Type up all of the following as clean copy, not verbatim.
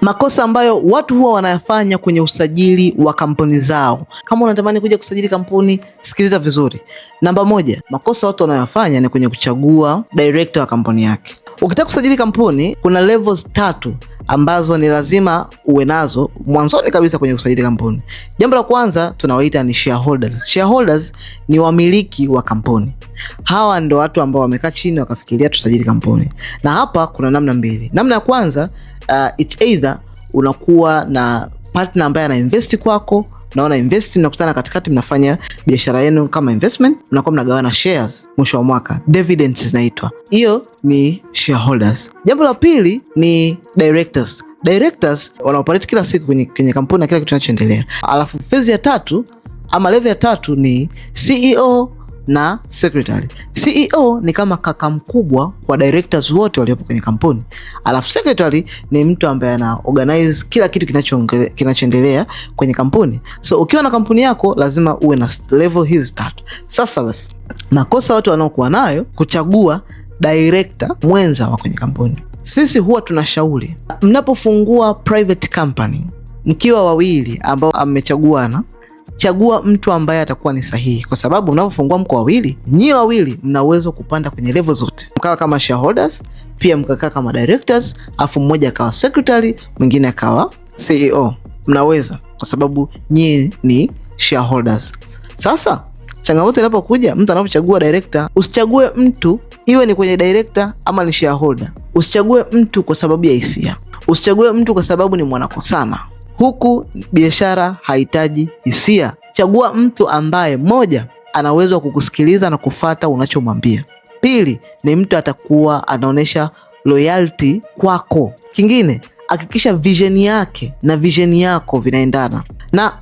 Makosa ambayo watu huwa wanayafanya kwenye usajili wa kampuni zao. Kama unatamani kuja kusajili kampuni, sikiliza vizuri. Namba 1, makosa watu wanayofanya ni kwenye kuchagua director wa kampuni yake. Ukitaka kusajili kampuni, kuna levels 3 ambazo ni lazima uwe nazo mwanzoni kabisa kwenye kusajili kampuni. Jambo la kwanza tunawaita ni shareholders. Shareholders ni wamiliki wa kampuni. Hawa ndio watu ambao wamekaa chini wakafikiria tusajili kampuni. Na hapa kuna namna mbili. Namna ya kwanza, it's either unakuwa na partner ambaye ana invest kwako, na wana invest, mnakutana katikati, mnafanya biashara yenu kama investment, mnakuwa mnagawana shares mwisho wa mwaka, dividends zinaitwa. Hiyo ni shareholders. Jambo la pili ni directors. Directors wanaoperate kila siku kwenye kampuni na kila kitu kinachoendelea. Alafu phase ya 3 ama level ya 3 ni CEO na secretary. CEO ni kama kaka mkubwa kwa directors wote waliopo kwenye kampuni. Alafu secretary ni mtu ambaye ana organize kila kitu kinachoendelea kwenye kampuni. So ukiwa na kampuni yako lazima uwe na level hizi 3. Sasa basi, makosa watu wanaokuwa nayo kuchagua director mwenza wa kwenye kampuni. Sisi huwa tunashauri mnapofungua private company, mkiwa wawili ambao amechaguana, chagua mtu ambaye atakuwa ni sahihi, kwa sababu unapofungua mko wawili, nyie wawili mna uwezo kupanda kwenye level zote. Mkawa kama shareholders, pia mkakaa kama directors, afu mmoja akawa secretary, mwingine akawa CEO. Mnaweza kwa sababu nyie ni shareholders. Sasa changamoto inapokuja, mtu anapochagua director, usichague mtu iwe ni kwenye director ama ni shareholder. Usichague mtu kwa sababu ya hisia. Usichague mtu kwa sababu ni mwanakosana. Huku biashara haitaji hisia. Chagua mtu ambaye moja, ana uwezo wa kukusikiliza na kufuata unachomwambia. Pili, ni mtu atakuwa anaonesha loyalty kwako. Kingine, hakikisha vision yake na vision yako vinaendana. Na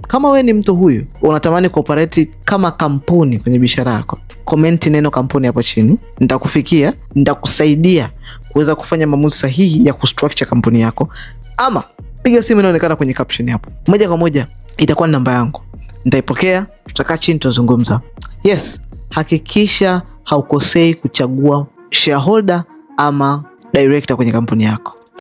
kama we ni mtu huyu unatamani cooperate kama kampuni kwenye biashara yako, comment neno kampuni hapo chini, nitakufikia, nitakusaidia kuweza kufanya maamuzi sahihi ya kustructure kampuni yako. Ama piga simu inaonekana kwenye caption hapo. Moja kwa moja itakuwa namba yangu. Nitaipokea, tutakaa chini tuzungumza. Yes, hakikisha haukosei kuchagua shareholder ama director kwenye kampuni yako.